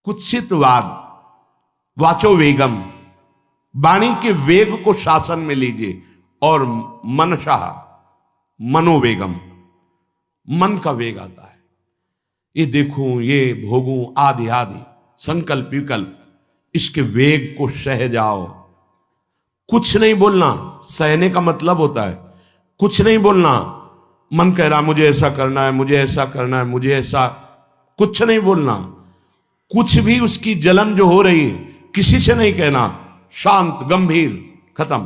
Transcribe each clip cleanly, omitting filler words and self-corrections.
कुत्सितवाद, वाचो वेगम, वाणी के वेग को शासन में लीजिए, और मनशाह, मनोवेगम, मन का वेग आता है। ये देखूं, ये भोगूं, आदि आदि संकल्प विकल्प, इसके वेग को सह जाओ। कुछ नहीं बोलना, सहने का मतलब होता है कुछ नहीं बोलना। मन कह रहा मुझे ऐसा करना है, मुझे ऐसा करना है, मुझे ऐसा, कुछ नहीं बोलना। कुछ भी उसकी जलन जो हो रही है किसी से नहीं कहना, शांत गंभीर, खत्म।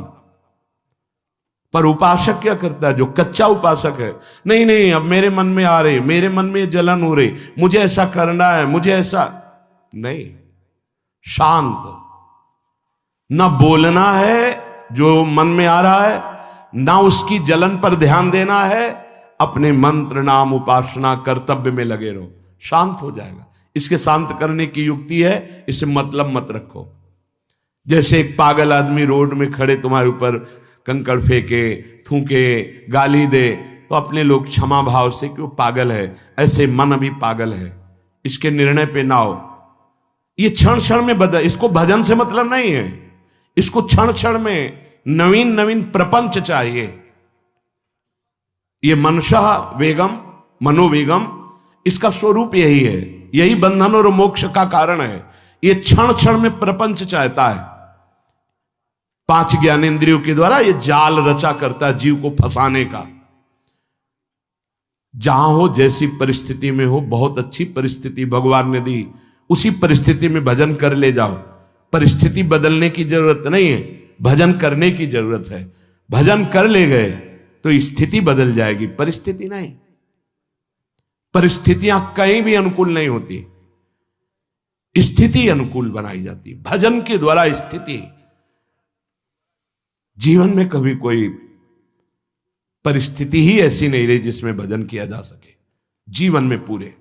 पर उपासक क्या करता है, जो कच्चा उपासक है, नहीं नहीं अब मेरे मन में आ रहे, मेरे मन में जलन हो रही, मुझे ऐसा करना है, मुझे ऐसा नहीं। शांत, ना बोलना है जो मन में आ रहा है, ना उसकी जलन पर ध्यान देना है, अपने मंत्र नाम उपासना कर्तव्य में लगे रहो, शांत हो जाएगा। इसके शांत करने की युक्ति है, इसे मतलब मत रखो। जैसे एक पागल आदमी रोड में खड़े तुम्हारे ऊपर कंकड़ फेंके, थूके, गाली दे, तो अपने लोग क्षमा भाव से कि वो पागल है, ऐसे मन अभी पागल है, इसके निर्णय पे ना हो। ये क्षण क्षण में बदल, इसको भजन से मतलब नहीं है, इसको क्षण क्षण में नवीन नवीन प्रपंच चाहिए। ये मनशा वेगम, मनोवेगम, इसका स्वरूप यही है, यही बंधन और मोक्ष का कारण है। ये क्षण क्षण में प्रपंच चाहता है। 5 ज्ञानेंद्रियों के द्वारा ये जाल रचा करता है जीव को फंसाने का। जहां हो, जैसी परिस्थिति में हो, बहुत अच्छी परिस्थिति भगवान ने दी, उसी परिस्थिति में भजन कर ले जाओ। परिस्थिति बदलने की जरूरत नहीं है, भजन करने की जरूरत है। भजन कर ले गए तो स्थिति बदल जाएगी, परिस्थिति नहीं। परिस्थितियां कहीं भी अनुकूल नहीं होती, स्थिति अनुकूल बनाई जाती। भजन के द्वारा स्थिति, जीवन में कभी कोई परिस्थिति ही ऐसी नहीं रही जिसमें भजन किया जा सके। जीवन में पूरे,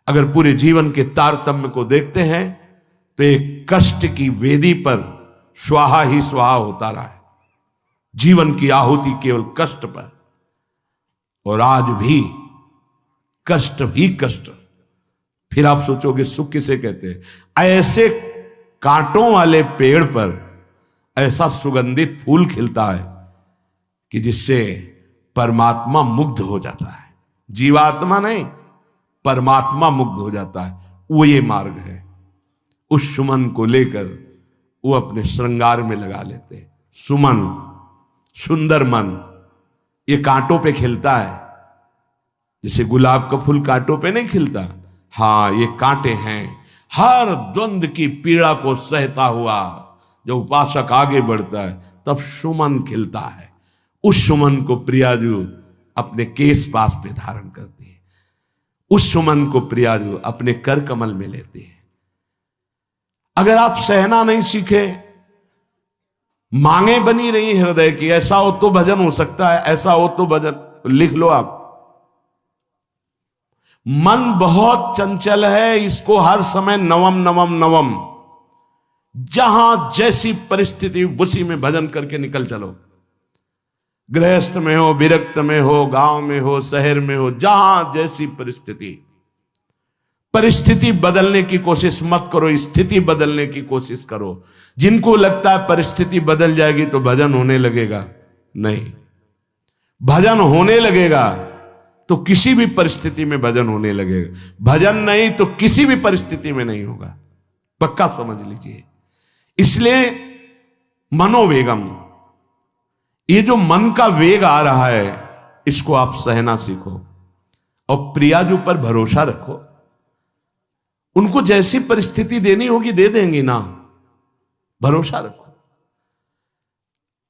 अगर पूरे जीवन के तारतम्य को देखते हैं तो एक कष्ट की वेदी पर स्वाहा ही स्वाहा होता रहा है। जीवन की आहुति केवल कष्ट पर, और आज भी कष्ट ही कष्ट। फिर आप सोचोगे सुख किसे कहते हैं? ऐसे कांटों वाले पेड़ पर ऐसा सुगंधित फूल खिलता है कि जिससे परमात्मा मुग्ध हो जाता है। जीवात्मा नहीं, परमात्मा मुग्ध हो जाता है। वो ये मार्ग है। उस सुमन को लेकर वो अपने श्रृंगार में लगा लेते हैं। सुमन, सुंदर मन, ये कांटों पे खिलता है। जैसे गुलाब का फूल कांटों पे नहीं खिलता, हाँ ये कांटे हैं। हर द्वंद की पीड़ा को सहता हुआ जब उपासक आगे बढ़ता है तब सुमन खिलता है। उस सुमन को प्रियाजू अपने केश पास पे धारण करती है। उस सुमन को प्रियाजू अपने कर कमल में लेती है। अगर आप सहना नहीं सीखे, मांगे बनी रही हृदय की, ऐसा हो तो भजन हो सकता है, ऐसा हो तो भजन, तो लिख लो आप। मन बहुत चंचल है, इसको हर समय नवम नवम नवम, जहां जैसी परिस्थिति उसी में भजन करके निकल चलो। गृहस्थ में हो, विरक्त में हो, गांव में हो, शहर में हो, जहां जैसी परिस्थिति, परिस्थिति बदलने की कोशिश मत करो, स्थिति बदलने की कोशिश करो। जिनको लगता है परिस्थिति बदल जाएगी तो भजन होने लगेगा, नहीं। भजन होने लगेगा तो किसी भी परिस्थिति में भजन होने लगेगा। भजन नहीं तो किसी भी परिस्थिति में नहीं होगा, पक्का समझ लीजिए। इसलिए मनोवेगम, ये जो मन का वेग आ रहा है, इसको आप सहना सीखो और प्रियाजू पर भरोसा रखो। उनको जैसी परिस्थिति देनी होगी दे देंगी ना, भरोसा रखो।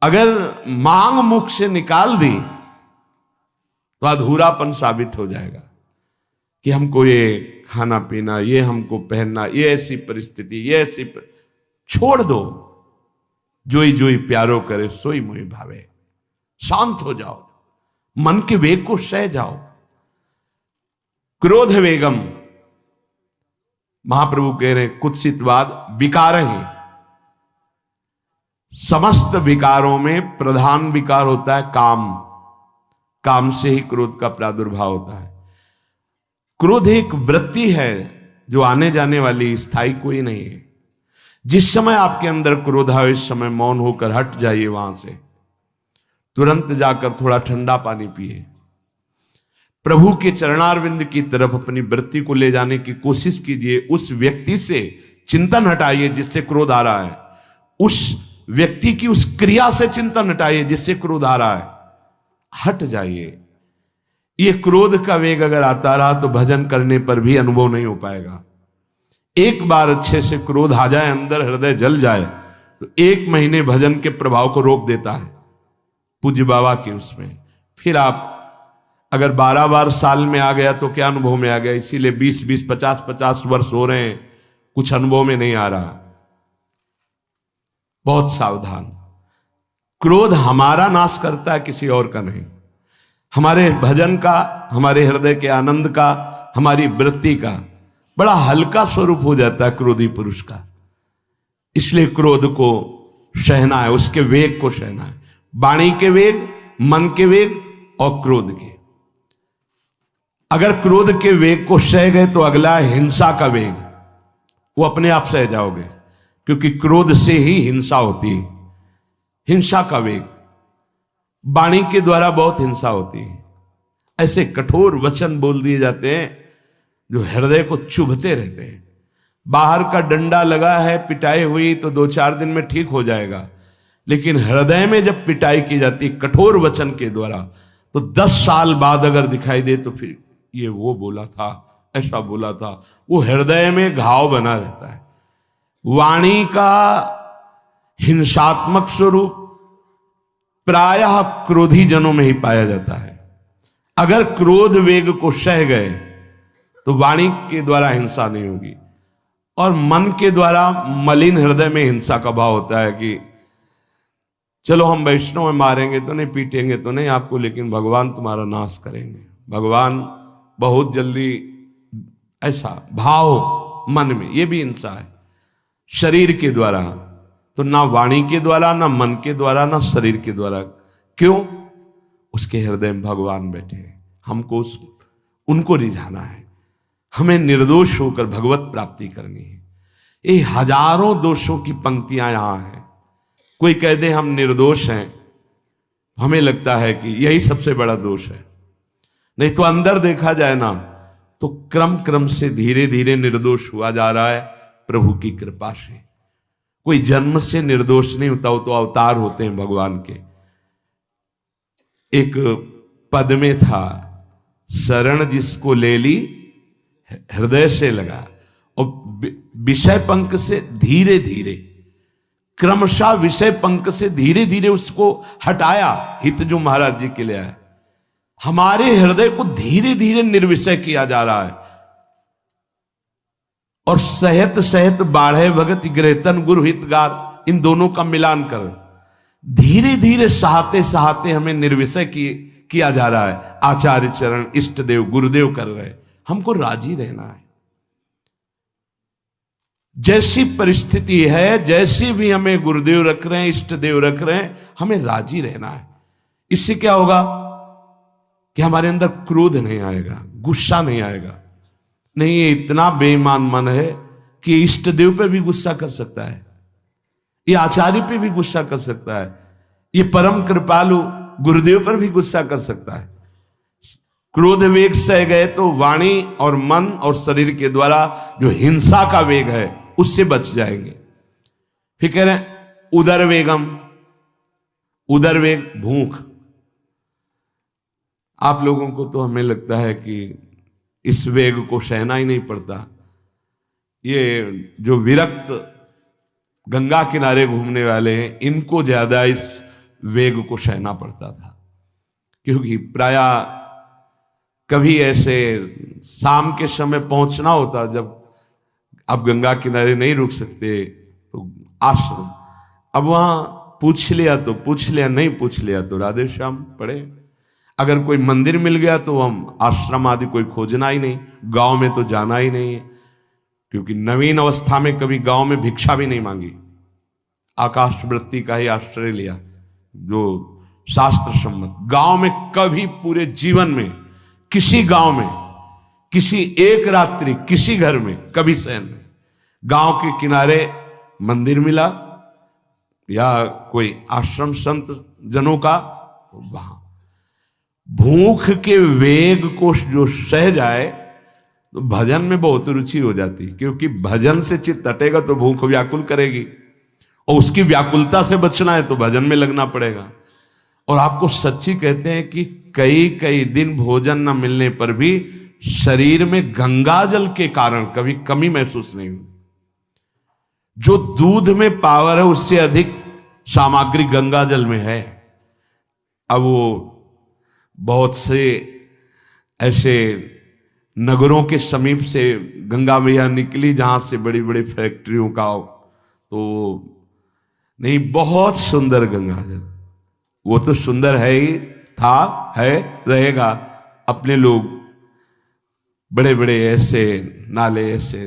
अगर मांग मुख से निकाल दी तो अधूरापन साबित हो जाएगा कि हमको ये खाना पीना, ये हमको पहनना, ये ऐसी परिस्थिति, ये ऐसी छोड़ दो। जोई जोई प्यारो करे सोई मोहि भावे। शांत हो जाओ, मन के वेग को सह जाओ। क्रोध वेगम, महाप्रभु कह रहे कुत्सितवाद विकार है। समस्त विकारों में प्रधान विकार होता है काम। काम से ही क्रोध का प्रादुर्भाव होता है। क्रोध एक वृत्ति है जो आने जाने वाली, स्थायी कोई नहीं है। जिस समय आपके अंदर क्रोध आए इस समय मौन होकर हट जाइए, वहां से तुरंत जाकर थोड़ा ठंडा पानी पिए, प्रभु के चरणारविंद की तरफ अपनी वृत्ति को ले जाने की कोशिश कीजिए। उस व्यक्ति से चिंतन हटाइए जिससे क्रोध आ रहा है, उस व्यक्ति की उस क्रिया से चिंतन हटाइए जिससे क्रोध आ रहा है, हट जाइए। ये क्रोध का वेग अगर आता रहा तो भजन करने पर भी अनुभव नहीं हो पाएगा। एक बार अच्छे से क्रोध आ जाए, अंदर हृदय जल जाए, तो 1 महीने भजन के प्रभाव को रोक देता है पूज्य बाबा के उसमें। फिर आप अगर 12 बार साल में आ गया तो क्या अनुभव में आ गया। इसीलिए 20-20, 50-50 वर्ष हो रहे हैं, कुछ अनुभव में नहीं आ रहा। बहुत सावधान। क्रोध हमारा नाश करता है, किसी और का नहीं। हमारे भजन का, हमारे हृदय के आनंद का, हमारी वृत्ति का बड़ा हल्का स्वरूप हो जाता है क्रोधी पुरुष का। इसलिए क्रोध को सहना है, उसके वेग को सहना है। वाणी के वेग, मन के वेग और क्रोध के। अगर क्रोध के वेग को सह गए तो अगला है हिंसा का वेग। वो अपने आप सह जाओगे, क्योंकि क्रोध से ही हिंसा होती है। हिंसा का वेग, वाणी के द्वारा बहुत हिंसा होती है। ऐसे कठोर वचन बोल दिए जाते हैं जो हृदय को चुभते रहते हैं। बाहर का डंडा लगा है, पिटाई हुई तो 2-4 दिन में ठीक हो जाएगा, लेकिन हृदय में जब पिटाई की जाती कठोर वचन के द्वारा, तो 10 साल बाद अगर दिखाई दे तो फिर ये वो बोला था, ऐसा बोला था, वो हृदय में घाव बना रहता है। वाणी का हिंसात्मक स्वरूप प्रायः क्रोधी जनों में ही पाया जाता है। अगर क्रोध वेग को सह गए तो वाणी के द्वारा हिंसा नहीं होगी, और मन के द्वारा मलिन हृदय में हिंसा का भाव होता है कि चलो हम वैष्णव में मारेंगे तो नहीं, पीटेंगे तो नहीं आपको, लेकिन भगवान तुम्हारा नाश करेंगे, भगवान बहुत जल्दी, ऐसा भाव मन में, ये भी हिंसा है। शरीर के द्वारा तो ना वाणी के द्वारा, ना मन के द्वारा, ना शरीर के द्वारा। क्यों? उसके हृदय में भगवान बैठे हैं, हमको उनको रिझाना है, हमें निर्दोष होकर भगवत प्राप्ति करनी है। ये हजारों दोषों की पंक्तियां यहां हैं। कोई कह दे हम निर्दोष हैं, हमें लगता है कि यही सबसे बड़ा दोष है। नहीं तो अंदर देखा जाए ना, तो क्रम क्रम से धीरे धीरे निर्दोष हुआ जा रहा है प्रभु की कृपा से। कोई जन्म से निर्दोष नहीं होता, वो तो अवतार होते हैं भगवान के। एक पद में था, शरण जिसको ले ली हृदय से लगा, और विषय पंख से धीरे धीरे, क्रमशः विषय पंख से धीरे धीरे उसको हटाया। हित जो महाराज जी के लिए आया, हमारे हृदय को धीरे धीरे निर्विषय किया जा रहा है। और सहत सहत बाढ़े भगत ग्रहतन गुरु हितगार, इन दोनों का मिलान कर धीरे धीरे सहाते सहाते हमें निर्विषय किया जा रहा है। आचार्य चरण, इष्ट देव, गुरुदेव कर रहे हैं, हमको राजी रहना है। जैसी परिस्थिति है, जैसी भी हमें गुरुदेव रख रहे हैं, इष्ट देव रख रहे हैं, हमें राजी रहना है। इससे क्या होगा कि हमारे अंदर क्रोध नहीं आएगा, गुस्सा नहीं आएगा। नहीं, ये इतना बेईमान मन है कि इष्ट देव पे भी गुस्सा कर सकता है, ये आचार्य पे भी गुस्सा कर सकता है, ये परम कृपालु गुरुदेव पर भी गुस्सा कर सकता है। क्रोध वेग सह गए तो वाणी और मन और शरीर के द्वारा जो हिंसा का वेग है उससे बच जाएंगे। फिर कह रहे हैं उदर वेगम, उदर वेग भूख। आप लोगों को तो हमें लगता है कि इस वेग को सहना ही नहीं पड़ता। ये जो विरक्त गंगा किनारे घूमने वाले हैं, इनको ज्यादा इस वेग को सहना पड़ता था, क्योंकि प्रायः कभी ऐसे शाम के समय पहुंचना होता, जब आप गंगा किनारे नहीं रुक सकते तो आश्रम, अब वहां पूछ लिया तो पूछ लिया, नहीं पूछ लिया तो राधे श्याम पढ़े। अगर कोई मंदिर मिल गया तो हम आश्रम आदि कोई खोजना ही नहीं, गांव में तो जाना ही नहीं है, क्योंकि नवीन अवस्था में कभी गांव में भिक्षा भी नहीं मांगी, आकाश वृत्ति का ही आश्रय लिया जो शास्त्र सम्मत। गांव में कभी पूरे जीवन में किसी गांव में किसी एक रात्रि किसी घर में कभी शयन नहीं। गांव के किनारे मंदिर मिला या कोई आश्रम संत जनों का, वहां भूख के वेग को जो सह जाए तो भजन में बहुत रुचि हो जाती, क्योंकि भजन से चित्त हटेगा तो भूख व्याकुल करेगी, और उसकी व्याकुलता से बचना है तो भजन में लगना पड़ेगा। और आपको सच्ची कहते हैं कि कई कई दिन भोजन न मिलने पर भी शरीर में गंगा जल के कारण कभी कमी महसूस नहीं हुई। जो दूध में पावर है उससे अधिक सामग्री गंगा जल में है। अब वो बहुत से ऐसे नगरों के समीप से गंगा मैया निकली जहां से बड़ी बड़ी फैक्ट्रियों का, तो नहीं, बहुत सुंदर गंगा जल, वो तो सुंदर है ही, था, है, रहेगा। अपने लोग बड़े बड़े ऐसे नाले ऐसे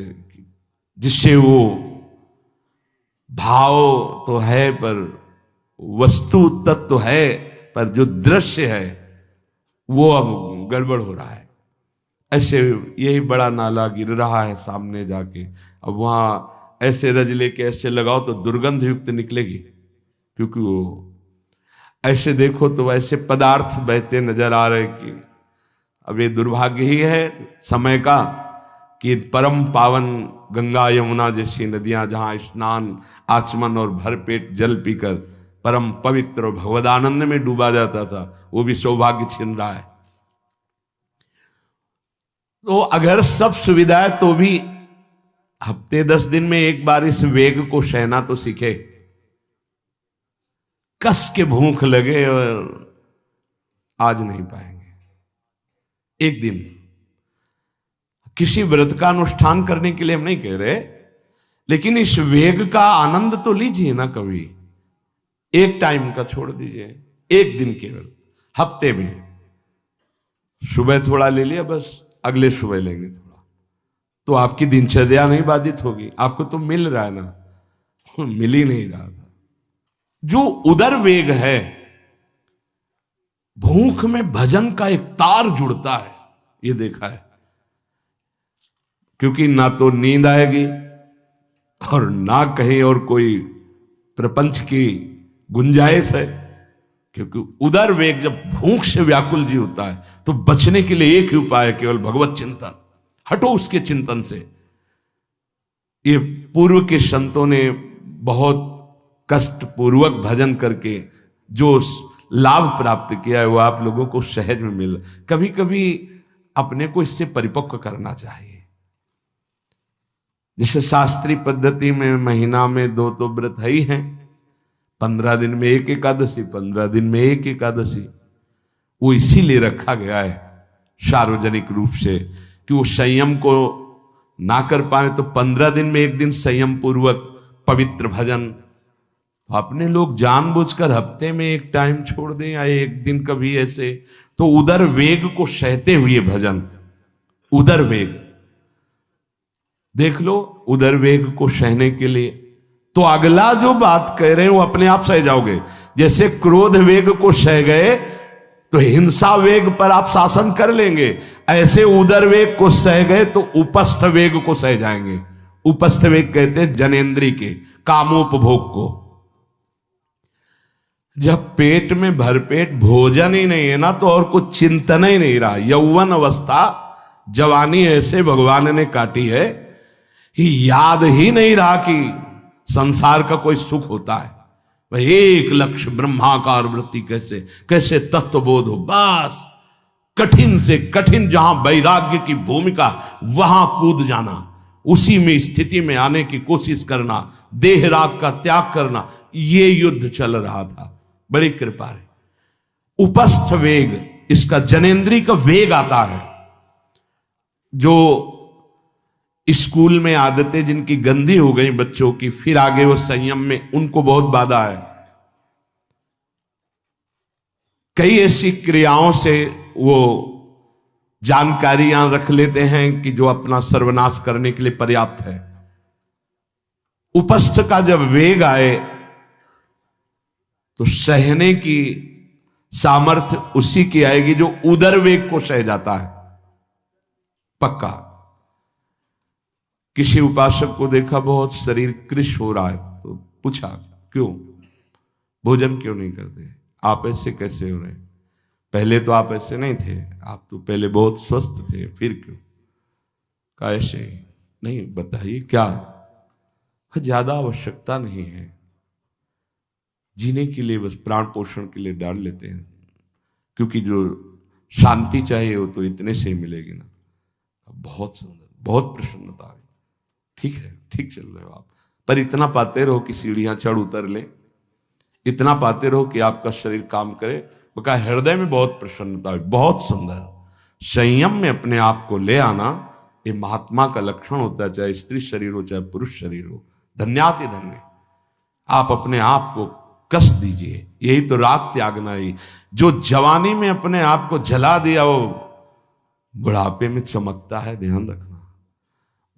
जिससे वो भाव तो है पर वस्तु तत्व तो है, पर जो दृश्य है वो अब गड़बड़ हो रहा है। ऐसे यही बड़ा नाला गिर रहा है सामने जाके, अब वहां ऐसे रज लेके ऐसे लगाओ तो दुर्गंध युक्त निकलेगी, क्योंकि वो ऐसे देखो तो ऐसे पदार्थ बहते नजर आ रहे कि अब ये दुर्भाग्य ही है समय का कि परम पावन गंगा यमुना जैसी नदियां जहां स्नान आचमन और भरपेट जल पीकर परम पवित्र और भगवदानंद में डूबा जाता था, वो भी सौभाग्य छिन रहा है। तो अगर सब सुविधा है तो भी हफ्ते 10 दिन में एक बार इस वेग को सहना तो सीखे। कस के भूख लगे और आज नहीं पाएंगे। एक दिन किसी व्रत का अनुष्ठान करने के लिए हम नहीं कह रहे, लेकिन इस वेग का आनंद तो लीजिए ना कभी। एक टाइम का छोड़ दीजिए, एक दिन केवल हफ्ते में सुबह थोड़ा ले लिया, बस अगले सुबह लेंगे थोड़ा, तो आपकी दिनचर्या नहीं बाधित होगी। आपको तो मिल रहा है ना, मिल ही नहीं रहा था। जो उदर वेग है, भूख में भजन का एक तार जुड़ता है, ये देखा है। क्योंकि ना तो नींद आएगी और ना कहीं और कोई प्रपंच की गुंजाइश है, क्योंकि उदर वेग जब भूख से व्याकुल जी होता है तो बचने के लिए एक ही उपाय है, केवल भगवत चिंतन। हटो उसके चिंतन से। ये पूर्व के संतों ने बहुत कष्ट पूर्वक भजन करके जो लाभ प्राप्त किया है वो आप लोगों को सहज में मिल। कभी कभी अपने को इससे परिपक्व करना चाहिए। जैसे शास्त्रीय पद्धति में महीना में 2 तो व्रत है ही हैं, 15 दिन में एक एकादशी, 15 दिन में एक एकादशी। वो इसीलिए रखा गया है सार्वजनिक रूप से कि वो संयम को ना कर पाए तो 15 दिन में एक दिन संयम पूर्वक पवित्र भजन। अपने लोग जानबूझकर हफ्ते में एक टाइम छोड़ दें या एक दिन कभी ऐसे, तो उदर वेग को सहते हुए भजन। उदर वेग देख लो, उदर वेग को सहने के लिए तो अगला जो बात कह रहे हैं वो अपने आप सह जाओगे। जैसे क्रोध वेग को सह गए तो हिंसा वेग पर आप शासन कर लेंगे, ऐसे उदर वेग को सह गए तो उपस्थ वेग को सह जाएंगे। उपस्थ वेग कहते हैं जनेन्द्री के कामोपभोग को। जब पेट में भरपेट भोजन ही नहीं है ना तो और कुछ चिंतन ही नहीं रहा। यौवन अवस्था जवानी ऐसे भगवान ने काटी है कि याद ही नहीं रहा कि संसार का कोई सुख होता है। वह एक लक्ष्य ब्रह्माकार वृत्ति कैसे कैसे तत्वबोध हो, बस कठिन से कठिन जहां वैराग्य की भूमिका वहां कूद जाना, उसी में स्थिति में आने की कोशिश करना, देह राग का त्याग करना, ये युद्ध चल रहा था। बड़ी कृपा है। उपस्थ वेग, इसका जनेन्द्री का वेग आता है। जो स्कूल में आदतें जिनकी गंदी हो गई बच्चों की, फिर आगे वो संयम में, उनको बहुत बाधा है। कई ऐसी क्रियाओं से वो जानकारियां रख लेते हैं कि जो अपना सर्वनाश करने के लिए पर्याप्त है। उपस्थ का जब वेग आए तो सहने की सामर्थ्य उसी की आएगी जो उदर वेग को सह जाता है। पक्का। किसी उपासक को देखा बहुत शरीर कृश हो रहा है, तो पूछा क्यों, भोजन क्यों नहीं करते, आप ऐसे कैसे हो रहे, पहले तो आप ऐसे नहीं थे, आप तो पहले बहुत स्वस्थ थे, फिर क्यों, कहा ऐसे ही। नहीं, बताइए क्या, ज्यादा आवश्यकता नहीं है, जीने के लिए बस प्राण पोषण के लिए डाल लेते हैं, क्योंकि जो शांति चाहिए वो तो इतने से ही मिलेगी ना। बहुत सुंदर, बहुत प्रसन्नता है। ठीक है, ठीक चल रहे हो आप, पर इतना पाते रहो कि सीढ़ियां चढ़ उतर ले, इतना पाते रहो कि आपका शरीर काम करे। बका हृदय में बहुत प्रसन्नता है, बहुत सुंदर। संयम में अपने आप को ले आना ये महात्मा का लक्षण होता है, चाहे स्त्री शरीर हो चाहे पुरुष शरीर हो। धन्याति धन्य। आप अपने आप को कस दीजिए, यही तो राग त्यागना ही। जो जवानी में अपने आप को जला दिया वो बुढ़ापे में चमकता है, ध्यान रखना।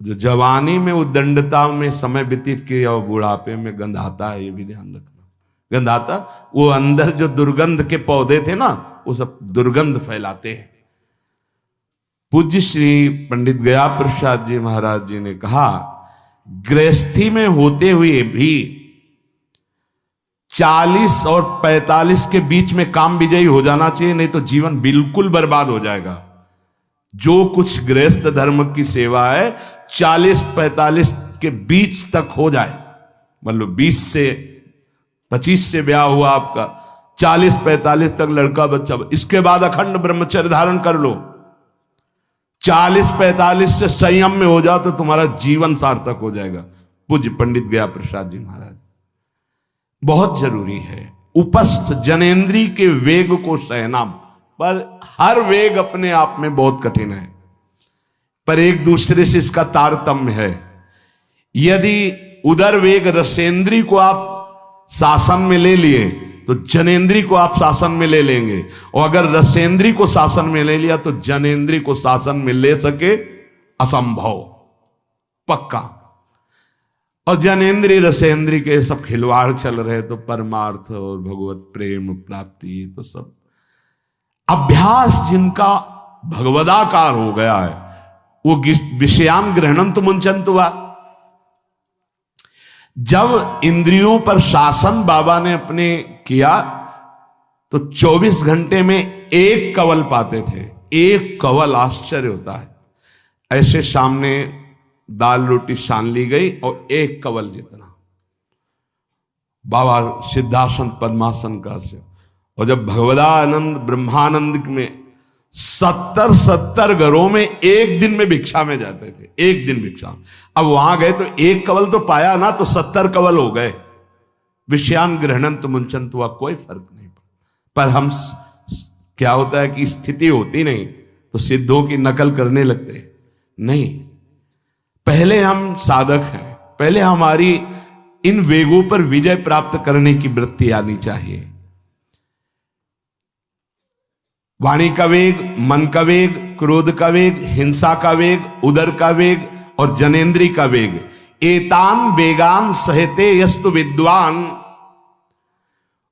जो जवानी में उद्दंडता में समय व्यतीत किया वो बुढ़ापे में गंधाता है, ये भी ध्यान रखना। गंधाता, वो अंदर जो दुर्गंध के पौधे थे ना, वो सब दुर्गंध फैलाते हैं। पूज्य श्री पंडित गया प्रसाद जी महाराज जी ने कहा, गृहस्थी में होते हुए भी 40 और 45 के बीच में काम विजयी हो जाना चाहिए, नहीं तो जीवन बिल्कुल बर्बाद हो जाएगा। जो कुछ गृहस्थ धर्म की सेवा है 40-45 के बीच तक हो जाए, मतलब 20 से 25 से ब्याह हुआ आपका, 40-45 तक लड़का बच्चा, इसके बाद अखंड ब्रह्मचर्य धारण कर लो। 40-45 से संयम में हो जाओ तो तुम्हारा जीवन सार्थक हो जाएगा। पूज्य पंडित गया प्रसाद जी महाराज। बहुत जरूरी है उपस्थ जनेन्द्री के वेग को सहना, पर हर वेग अपने आप में बहुत कठिन है, पर एक दूसरे से इसका तारतम्य है। यदि उदर वेग रसेंद्री को आप शासन में ले लिए तो जनेन्द्री को आप शासन में ले लेंगे, और अगर रसेंद्री को शासन में ले लिया तो जनेन्द्री को शासन में ले सके असंभव, पक्का। और जनेन्द्री रसेंद्री के सब खिलवाड़ चल रहे, तो परमार्थ और भगवत प्रेम प्राप्ति तो सब अभ्यास जिनका भगवदाकार हो गया है, वो विषयान ग्रहणंत मुंचंत हुआ। जब इंद्रियों पर शासन बाबा ने अपने किया तो 24 घंटे में एक कवल पाते थे, एक कवल। आश्चर्य होता है, ऐसे सामने दाल रोटी सान ली गई और एक कवल जितना बाबा सिद्धासन पद्मासन का से। और जब भगवदानंद ब्रह्मानंद में 70 घरों में एक दिन में भिक्षा में जाते थे, एक दिन भिक्षा। अब वहां गए तो एक कवल तो पाया ना, तो 70 कवल हो गए। विषयान ग्रहणंत मुंचंत हुआ, कोई फर्क नहीं पड़ा। पर हम क्या होता है कि स्थिति होती नहीं तो सिद्धों की नकल करने लगते नहीं। पहले हम साधक हैं, पहले हमारी इन वेगों पर विजय प्राप्त करने की वृत्ति आनी चाहिए। वाणी का वेग, मन का वेग, क्रोध का वेग, हिंसा का वेग, उदर का वेग और जनेन्द्री का वेग। एतान वेगान सहते यस्तु विद्वान।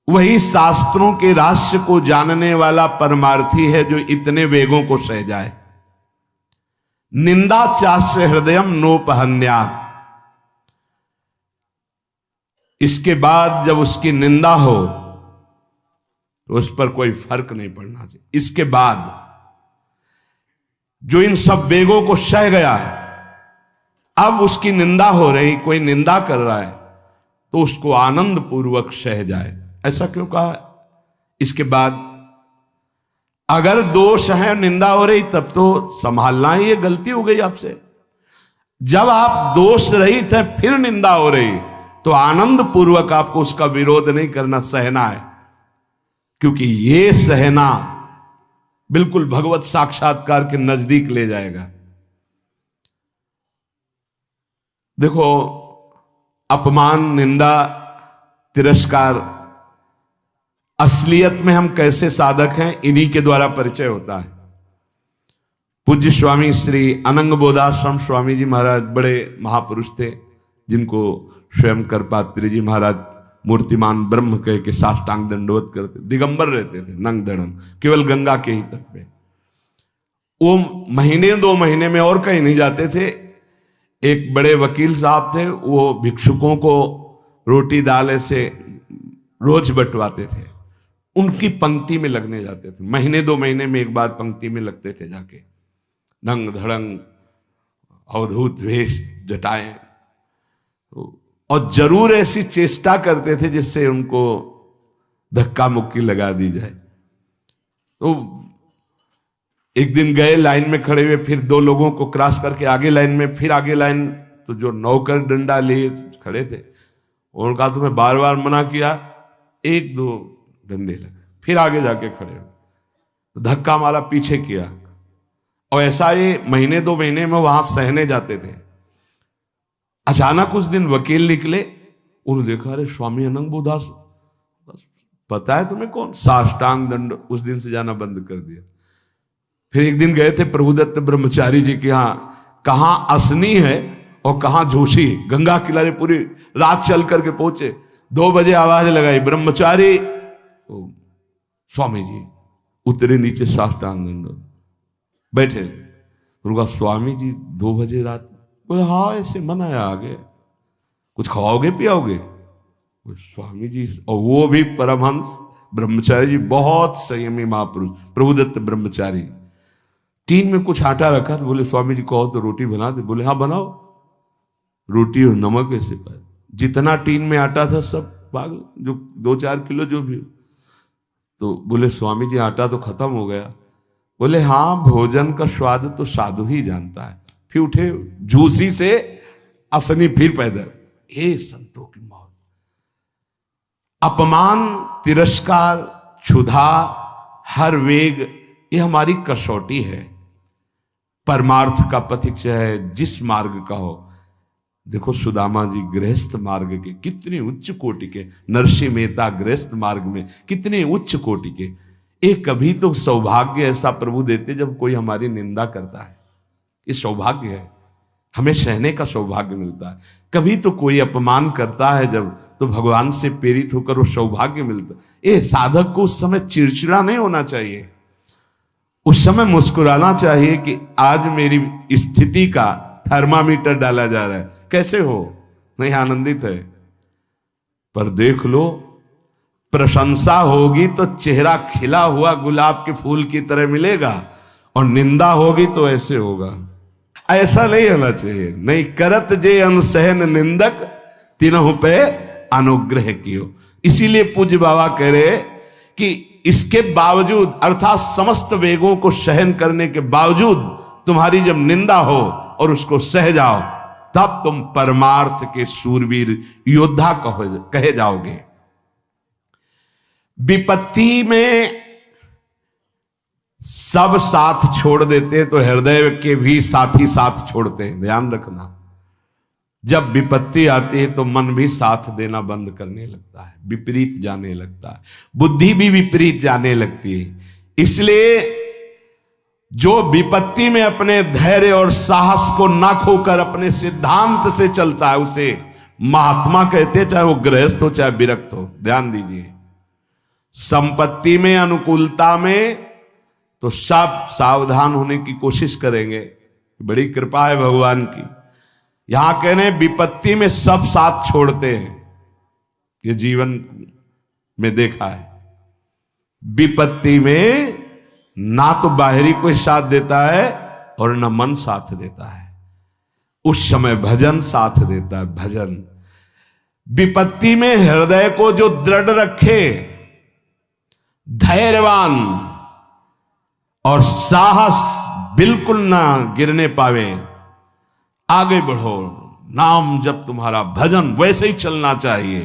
वही शास्त्रों के रहस्य को जानने वाला परमार्थी है जो इतने वेगों को सह जाए। निंदा चास्य हृदयम नोपहन्यात्। इसके बाद जब उसकी निंदा हो तो उस पर कोई फर्क नहीं पड़ना चाहिए। इसके बाद जो इन सब वेगों को सह गया है, अब उसकी निंदा हो रही, कोई निंदा कर रहा है तो उसको आनंद पूर्वक सह जाए। ऐसा क्यों कहा? इसके बाद अगर दोष है, निंदा हो रही, तब तो संभालना ही, ये गलती हो गई आपसे। जब आप दोष रहित है फिर निंदा हो रही तो आनंद पूर्वक आपको उसका विरोध नहीं करना, सहना है। क्योंकि ये सहना बिल्कुल भगवत साक्षात्कार के नजदीक ले जाएगा। देखो, अपमान, निंदा, तिरस्कार, असलियत में हम कैसे साधक हैं इन्हीं के द्वारा परिचय होता है। पूज्य स्वामी श्री अनंग बोधाश्रम स्वामी जी महाराज बड़े महापुरुष थे, जिनको स्वयं करपात्री जी महाराज मूर्तिमान ब्रह्म कह के साष्टांग दंडवत करते, दिगंबर रहते थे, नंग धड़ंग, केवल गंगा के ही तट पे। वो महीने 2 महीने में और कहीं नहीं जाते थे। एक बड़े वकील साहब थे, वो भिक्षुकों को रोटी दाल ऐसे रोज बंटवाते थे, उनकी पंक्ति में लगने जाते थे। महीने 2 महीने में एक बार पंक्ति में लगते थे जाके, नंग धड़ंग अवधूत वेश जटाएं, और जरूर ऐसी चेष्टा करते थे जिससे उनको धक्का मुक्की लगा दी जाए। तो एक दिन गए, लाइन में खड़े हुए, फिर 2 लोगों को क्रॉस करके आगे लाइन में, फिर आगे लाइन, तो जो नौकर डंडा लिए खड़े थे उन्होंने कहा तुम्हें बार बार मना किया, 1-2 डंडे लगे, फिर आगे जाके खड़े हो, तो धक्का मारा, पीछे किया। और ऐसा ये महीने 2 महीने में वहां सहने जाते थे। अचानक उस दिन वकील निकले, उन्होंने देखा अरे स्वामी अनंगबोधास, पता है तुम्हें कौन? साष्टांग दंड, उस दिन से जाना बंद कर दिया। फिर एक दिन गए थे प्रभुदत्त ब्रह्मचारी जी के यहाँ, कहां असनी है और कहां जोशी, गंगा किनारे पूरी रात चल करके पहुंचे। 2 बजे आवाज लगाई, ब्रह्मचारी, स्वामी जी उतरे नीचे, साष्टांग दंड बैठे। उनका स्वामी जी 2 बजे रात, बोले हाँ ऐसे मन आया, आगे कुछ खाओगे पियाओगे? स्वामी जी, और वो भी परमहंस ब्रह्मचारी जी, बहुत संयमी महापुरुष प्रभुदत्त ब्रह्मचारी। टीन में कुछ आटा रखा, तो बोले स्वामी जी कहो तो रोटी बना दे। बोले हाँ बनाओ। रोटी और नमक ऐसे पाए, जितना टीन में आटा था सब पागल, जो 2-4 किलो जो भी। तो बोले स्वामी जी आटा तो खत्म हो गया। बोले हाँ, भोजन का स्वाद तो साधु ही जानता है। फिर उठे, झूसी से असनी फिर पैदल। हे संतों की मौत, अपमान, तिरस्कार, क्षुधा, हर वेग, ये हमारी कसौटी है। परमार्थ का पथिक चाहे जिस मार्ग का हो। देखो सुदामा जी गृहस्थ मार्ग के कितने उच्च कोटि के, नरसिंह मेहता गृहस्थ मार्ग में कितने उच्च कोटि के। एक कभी तो सौभाग्य ऐसा प्रभु देते जब कोई हमारी निंदा करता है, ये सौभाग्य है, हमें सहने का सौभाग्य मिलता है। कभी तो कोई अपमान करता है जब, तो भगवान से प्रेरित होकर वो सौभाग्य मिलता है। ये साधक को उस समय चिड़चिड़ा नहीं होना चाहिए, उस समय मुस्कुराना चाहिए कि आज मेरी स्थिति का थर्मामीटर डाला जा रहा है, कैसे हो, नहीं आनंदित है। पर देख लो, प्रशंसा होगी तो चेहरा खिला हुआ गुलाब के फूल की तरह मिलेगा, और निंदा होगी तो ऐसे होगा। ऐसा नहीं होना चाहिए। नहीं करत जे अनसहन निंदक, तीनों पे अनुग्रह कियो। इसीलिए पूज्य बाबा कह रहे कि इसके बावजूद, अर्थात समस्त वेगों को सहन करने के बावजूद, तुम्हारी जब निंदा हो और उसको सह जाओ, तब तुम परमार्थ के शूरवीर योद्धा कहे जाओगे। विपत्ति में सब साथ छोड़ देते हैं तो हृदय के भी साथी साथ छोड़ते हैं, ध्यान रखना। जब विपत्ति आती है तो मन भी साथ देना बंद करने लगता है, विपरीत जाने लगता है, बुद्धि भी विपरीत जाने लगती है। इसलिए जो विपत्ति में अपने धैर्य और साहस को ना खोकर अपने सिद्धांत से चलता है उसे महात्मा कहते, चाहे वो गृहस्थ हो चाहे विरक्त हो। ध्यान दीजिए, संपत्ति में, अनुकूलता में तो सब सावधान होने की कोशिश करेंगे, बड़ी कृपा है भगवान की। यहां कहने विपत्ति में सब साथ छोड़ते हैं, ये जीवन में देखा है। विपत्ति में ना तो बाहरी कोई साथ देता है और ना मन साथ देता है, उस समय भजन साथ देता है, भजन। विपत्ति में हृदय को जो दृढ़ रखे, धैर्यवान और साहस बिल्कुल ना गिरने पावे, आगे बढ़ो, नाम जब तुम्हारा भजन वैसे ही चलना चाहिए,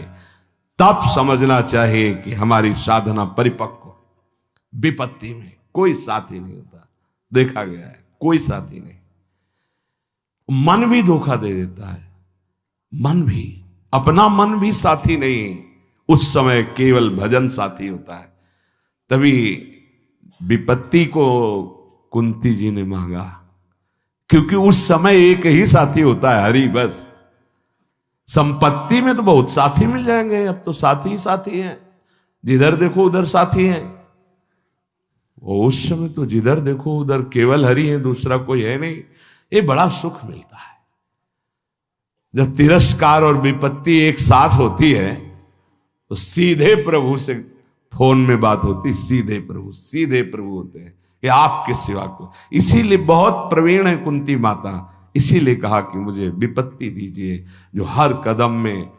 तब समझना चाहिए कि हमारी साधना परिपक्व। विपत्ति में कोई साथी नहीं होता, देखा गया है, कोई साथी नहीं। मन भी धोखा दे देता है, मन भी, अपना मन भी साथी नहीं, उस समय केवल भजन साथी होता है। तभी विपत्ति को कुंती जी ने मांगा, क्योंकि उस समय एक ही साथी होता है, हरि बस। संपत्ति में तो बहुत साथी मिल जाएंगे, अब तो साथी ही साथी हैं, जिधर देखो उधर साथी हैं। और उस समय तो जिधर देखो उधर केवल हरि है, दूसरा कोई है नहीं। ये बड़ा सुख मिलता है जब तिरस्कार और विपत्ति एक साथ होती है, तो सीधे प्रभु से फोन में बात होती, सीधे प्रभु होते हैं कि आपके सिवा को। इसीलिए बहुत प्रवीण है कुंती माता, इसीलिए कहा कि मुझे विपत्ति दीजिए जो हर कदम में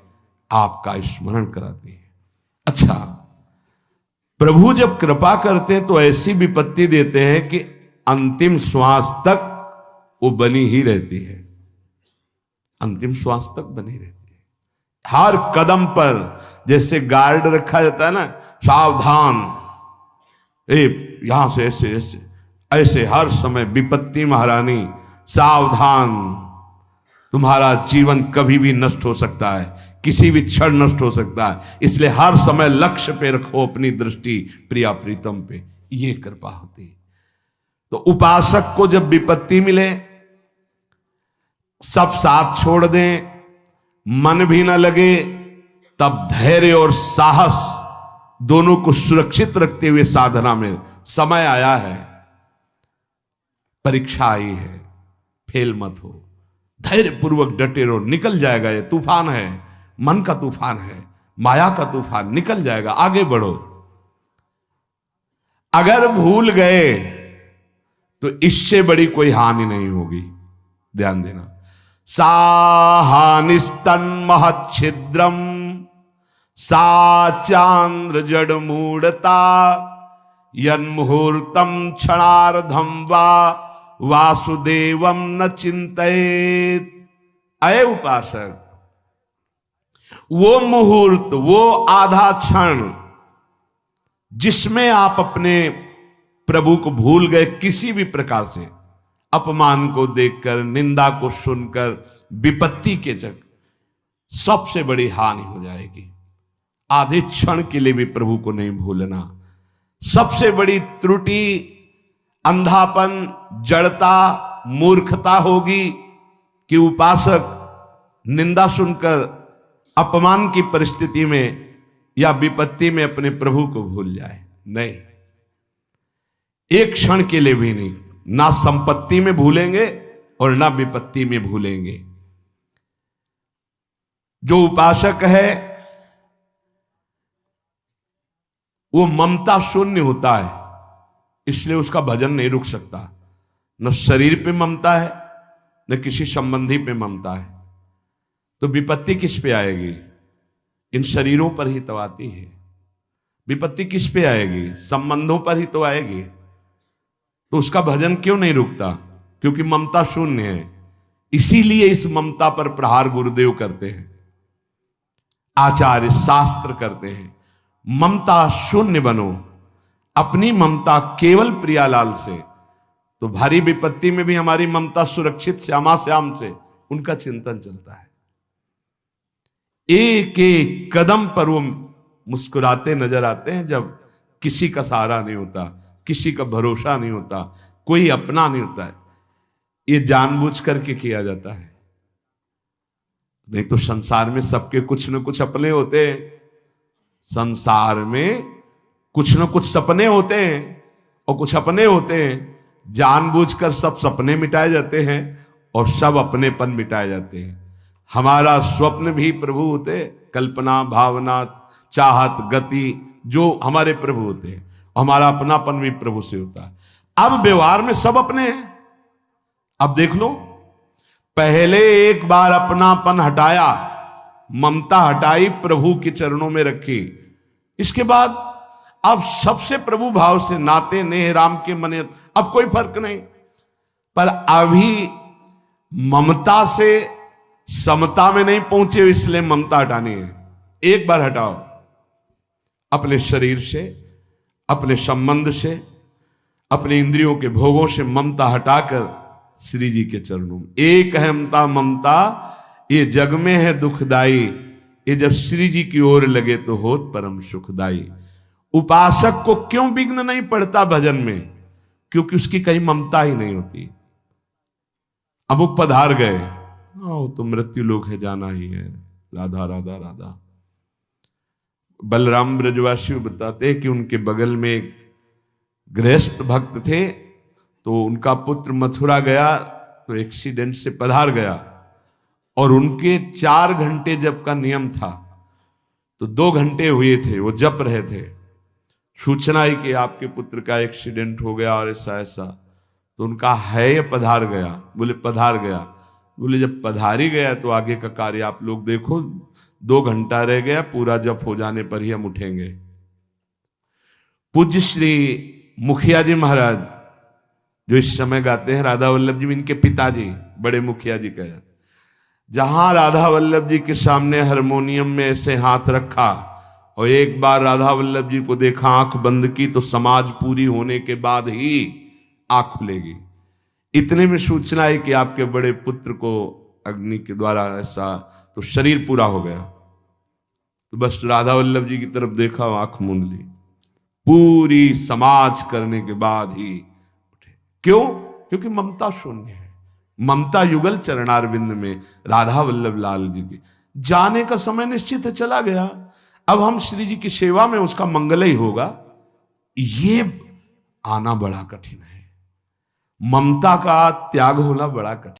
आपका स्मरण कराती है। अच्छा, प्रभु जब कृपा करते हैं तो ऐसी विपत्ति देते हैं कि अंतिम श्वास तक वो बनी ही रहती है, अंतिम श्वास तक बनी रहती है। हर कदम पर जैसे गार्ड रखा जाता है ना, सावधान, यहां से ऐसे ऐसे ऐसे हर समय विपत्ति महारानी सावधान, तुम्हारा जीवन कभी भी नष्ट हो सकता है, किसी भी क्षण नष्ट हो सकता है, इसलिए हर समय लक्ष्य पे रखो अपनी दृष्टि, प्रिया प्रीतम पे। ये कृपा होती। तो उपासक को जब विपत्ति मिले, सब साथ छोड़ दें, मन भी ना लगे, तब धैर्य और साहस दोनों को सुरक्षित रखते हुए साधना में समय आया है, परीक्षा आई है, फेल मत हो, धैर्य पूर्वक डटे रहो, निकल जाएगा। ये तूफान है, मन का तूफान है, माया का तूफान, निकल जाएगा, आगे बढ़ो। अगर भूल गए तो इससे बड़ी कोई हानि नहीं होगी, ध्यान देना। साहानिस्तन महच्छिद्रम सा चांद्र जड़ मूढ़ता यन्मुहूर्तम क्षणार्धम वा वासुदेवम न चिंतयेत। अय उपासक, वो मुहूर्त, वो आधा क्षण जिसमें आप अपने प्रभु को भूल गए किसी भी प्रकार से, अपमान को देखकर, निंदा को सुनकर, विपत्ति के जग, सबसे बड़ी हानि हो जाएगी। आधे क्षण के लिए भी प्रभु को नहीं भूलना। सबसे बड़ी त्रुटि अंधापन, जड़ता, मूर्खता होगी कि उपासक निंदा सुनकर अपमान की परिस्थिति में या विपत्ति में अपने प्रभु को भूल जाए। नहीं, एक क्षण के लिए भी नहीं, ना संपत्ति में भूलेंगे और ना विपत्ति में भूलेंगे। जो उपासक है वो ममता शून्य होता है, इसलिए उसका भजन नहीं रुक सकता। न शरीर पे ममता है, न किसी संबंधी पे ममता है, तो विपत्ति किस पे आएगी? इन शरीरों पर ही तो आती है। विपत्ति किस पे आएगी? संबंधों पर ही तो आएगी। तो उसका भजन क्यों नहीं रुकता? क्योंकि ममता शून्य है। इसीलिए इस ममता पर प्रहार गुरुदेव करते हैं, आचार्य शास्त्र करते हैं। ममता शून्य बनो, अपनी ममता केवल प्रियालाल से, तो भारी विपत्ति में भी हमारी ममता सुरक्षित श्यामा श्याम से, उनका चिंतन चलता है। एक एक कदम पर वो मुस्कुराते नजर आते हैं जब किसी का सहारा नहीं होता, किसी का भरोसा नहीं होता, कोई अपना नहीं होता है। ये जानबूझ करके किया जाता है, नहीं तो संसार में सबके कुछ न कुछ अपने होते हैं। संसार में कुछ न कुछ सपने होते हैं और कुछ अपने होते हैं। जानबूझकर सब सपने मिटाए जाते हैं और सब अपनेपन मिटाए जाते हैं। हमारा स्वप्न भी प्रभु होते, कल्पना, भावना, चाहत, गति, जो हमारे प्रभु होते हैं, हमारा अपनापन भी प्रभु से होता है। अब व्यवहार में सब अपने हैं। अब देख लो, पहले एक बार अपनापन हटाया, ममता हटाई, प्रभु के चरणों में रखी, इसके बाद अब सबसे प्रभु भाव से नाते नेह राम के मने, अब कोई फर्क नहीं। पर अभी ममता से समता में नहीं पहुंचे, इसलिए ममता हटानी है। एक बार हटाओ, अपने शरीर से, अपने संबंध से, अपने इंद्रियों के भोगों से ममता हटाकर श्री जी के चरणों में। एक अहमता ममता ये जग में है दुखदाई, ये जब श्री जी की ओर लगे तो होत परम सुखदाई। उपासक को क्यों विघ्न नहीं पड़ता भजन में? क्योंकि उसकी कहीं ममता ही नहीं होती। अमुक पधार गए, आओ तो मृत्यु लोक है, जाना ही है, राधा राधा राधा। बलराम ब्रजवासी बताते हैं कि उनके बगल में एक गृहस्थ भक्त थे, तो उनका पुत्र मथुरा गया तो एक्सीडेंट से पधार गया, और उनके 4 घंटे जप का नियम था, तो 2 घंटे हुए थे, वो जप रहे थे। सूचना ही कि आपके पुत्र का एक्सीडेंट हो गया और ऐसा ऐसा, तो उनका है पधार गया। बोले पधार गया? बोले जब पधार ही गया तो आगे का कार्य आप लोग देखो, 2 घंटा रह गया, पूरा जप हो जाने पर ही हम उठेंगे। पूज्य श्री मुखिया जी महाराज जो इस समय गाते हैं, राधा वल्लभ जी इनके पिताजी बड़े मुखिया जी कहे, जहां राधा वल्लभ जी के सामने हारमोनियम में ऐसे हाथ रखा और एक बार राधा वल्लभ जी को देखा, आंख बंद की, तो समाज पूरी होने के बाद ही आंख खुलेगी। इतने में सूचना है कि आपके बड़े पुत्र को अग्नि के द्वारा ऐसा, तो शरीर पूरा हो गया। तो बस राधा वल्लभ जी की तरफ देखा, आंख मूंद ली, पूरी समाज करने के बाद ही उठे। क्यों? क्योंकि ममता शून्य है। ममता युगल चरणारविंद में राधा वल्लभ लाल जी के जाने का समय निश्चित है, चला गया। अब हम श्री जी की सेवा में उसका मंगल ही होगा, ये आना बड़ा कठिन है। ममता का त्याग होना बड़ा कठिन।